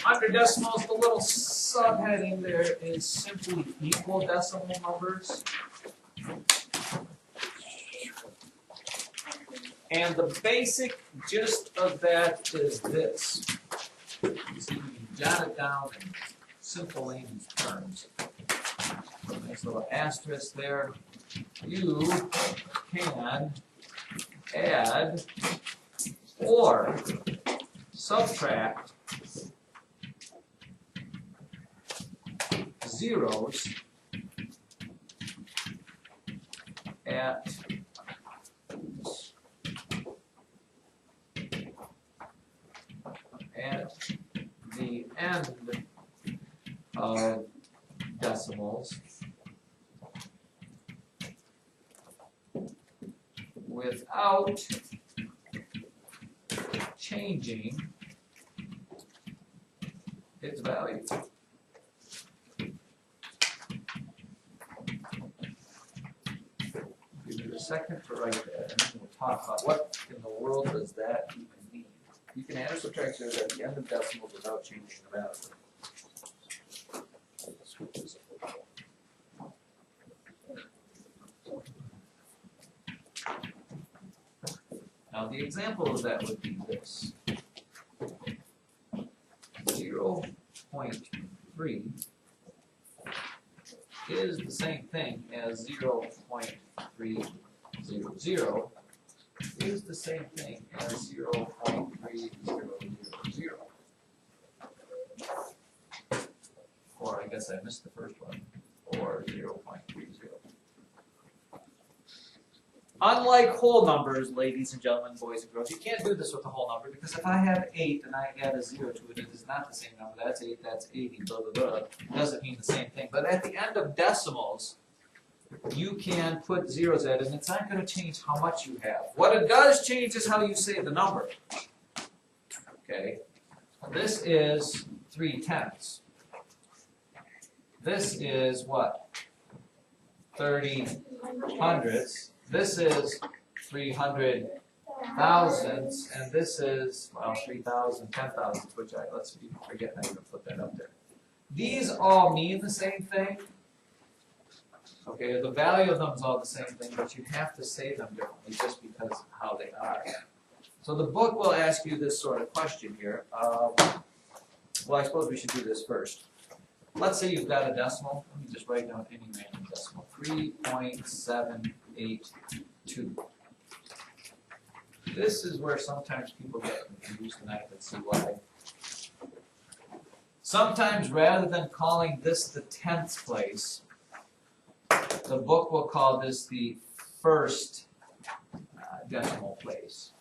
Under decimals, the little subheading there is simply equal decimal numbers. And the basic gist of that is this. So you can jot it down in simple layman's terms. Nice little asterisk there. You can add or subtract zeros at the end of decimals without changing its value. Give it a second to write that, and then we'll talk about what in the world does that even mean. You can add or subtract zeros at the end of decimals without changing the value. Now the example of that would be this. 0.3 is the same thing as 0.300 is the same thing as 0.3000. Or I guess I missed the first one. Or 0.30. Unlike whole numbers, ladies and gentlemen, boys and girls, you can't do this with a whole number because if I have 8 and I add a 0 to it, it is not the same number. That's 8, that's 80, blah, blah, blah. It doesn't mean the same thing. But at the end of decimals, you can put zeros at it, and it's not going to change how much you have. What it does change is how you say the number. Okay? This is 3/10. This is what? 30 hundredths. This is 300 thousandths, and this is, well, 3,000 10,000ths, which let's forget how to put that up there. These all mean the same thing. Okay, the value of them is all the same thing, but you have to say them differently just because of how they are. So the book will ask you this sort of question here. Well, I suppose we should do this first. Let's say you've got a decimal. Let me just write down any random decimal. 3.782. This is where sometimes people get confused, and I can see why. Sometimes rather than calling this the 10th place, the book will call this the first decimal place,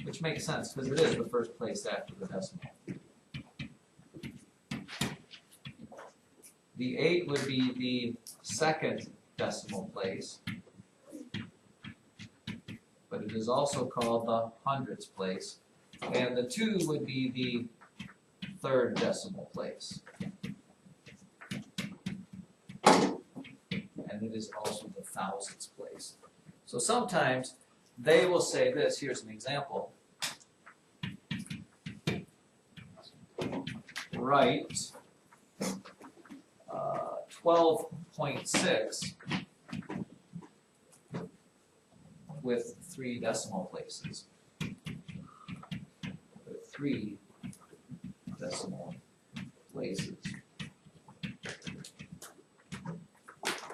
which makes sense because it is the first place after the decimal. The 8 would be the second decimal place, but it is also called the hundredths place. And the 2 would be the third decimal place. And it is also the thousandths place. So sometimes they will say this. Here's an example. Write 12.6 with 3 decimal places. With 3 decimal places.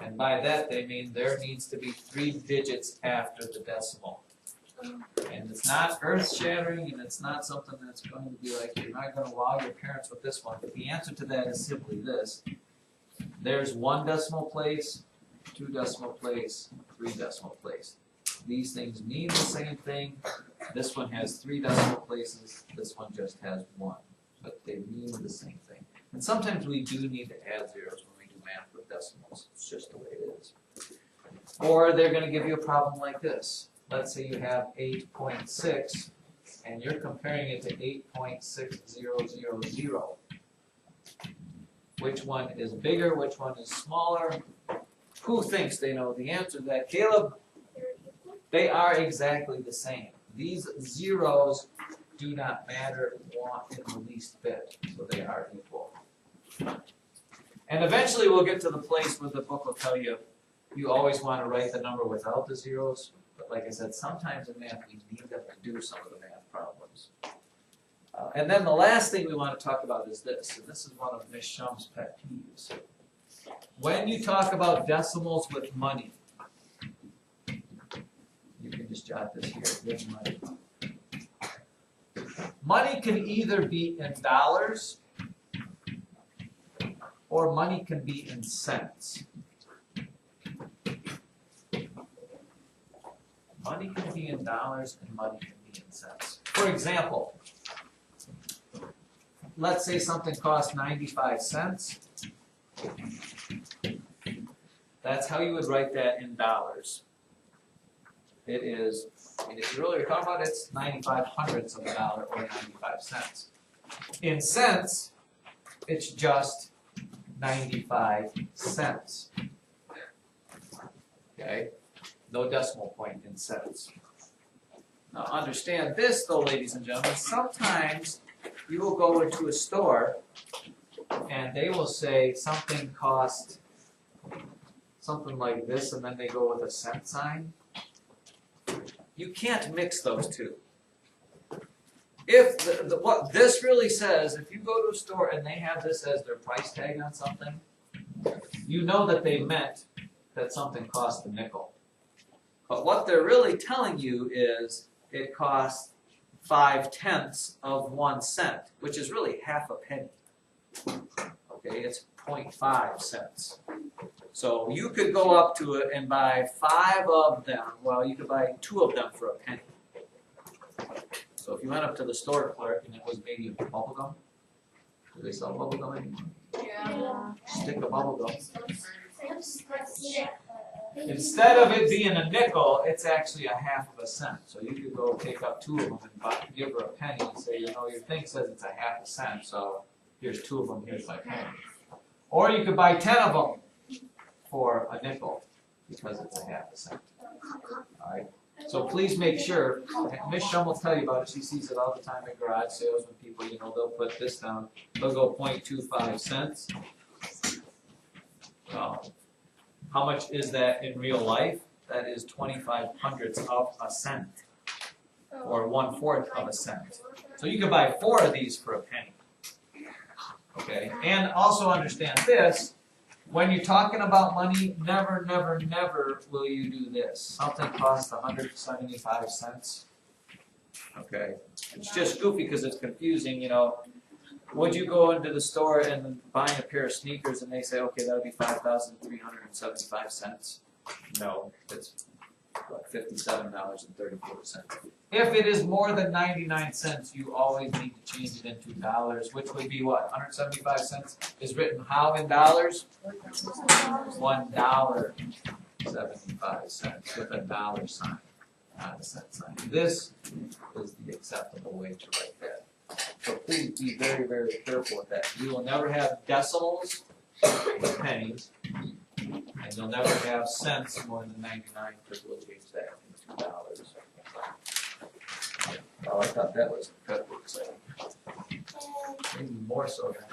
And by that they mean there needs to be 3 digits after the decimal. And it's not earth-shattering, and it's not something that's going to be like, you're not going to wow your parents with this one. But the answer to that is simply this. There's 1 decimal place, 2 decimal place, 3 decimal place. These things mean the same thing. This one has 3 decimal places. This one just has 1. But they mean the same thing. And sometimes we do need to add zeros when we do math with decimals. It's just the way it is. Or they're going to give you a problem like this. Let's say you have 8.6, and you're comparing it to 8.6000. Which one is bigger, which one is smaller? Who thinks they know the answer to that? Caleb? They are exactly the same. These zeros do not matter one in the least bit, so they are equal. And eventually we'll get to the place where the book will tell you you always want to write the number without the zeros, but like I said, sometimes in math we need them to do some of the math problems. And then the last thing we want to talk about is this, and this is one of Ms. Shum's pet peeves. When you talk about decimals with money, you can just jot this here, with money. Money can either be in dollars or money can be in cents. Money can be in dollars and money can be in cents. For example, let's say something costs 95 cents. That's how you would write that in dollars. It is, and if you really are talking about it, it's 95 hundredths of a dollar or 95 cents. In cents, it's just 95 cents. Okay? No decimal point in cents. Now understand this though, ladies and gentlemen, sometimes you will go into a store and they will say something cost something like this and then they go with a cent sign. You can't mix those two. If what this really says, if you go to a store and they have this as their price tag on something, you know that they meant that something cost a nickel. But what they're really telling you is it costs 5/10 of 1 cent, which is really half a penny. Okay, it's 0.5 cents. So you could go up to it and buy 5 of them. Well, you could buy 2 of them for a penny. So if you went up to the store clerk and it was maybe bubble gum, do they sell bubble gum anymore? Yeah. Stick of bubble gum. Instead of it being a nickel, it's actually a half of a cent. So you could go take up 2 of them and give her a penny and say, you know, your thing says it's a half a cent, so here's 2 of them, here's my penny. Or you could buy 10 of them for a nickel because it's a half a cent. All right. So please make sure, Ms. Shum will tell you about it, she sees it all the time at garage sales when people, you know, they'll put this down, they'll go 0.25 cents. How much is that in real life? That is 25 hundredths of a cent, or 1/4 of a cent. So you can buy 4 of these for a penny. Okay, and also understand this, when you're talking about money, never, never, never will you do this. Something costs 175 cents. Okay, it's just goofy because it's confusing, you know. Would you go into the store and buy a pair of sneakers and they say, okay, that'll be 5,375 cents? No, it's like $57.34. If it is more than 99 cents, you always need to change it into dollars, which would be what? 175 cents is written how in dollars? $1.75 with a dollar sign, not a cent sign. This is the acceptable way to write that. So please be very, very careful with that. You will never have decimals with pennies, and you'll never have cents more than 99 because we'll change that into dollars. Oh, I thought that was incredibly exciting. Maybe more so than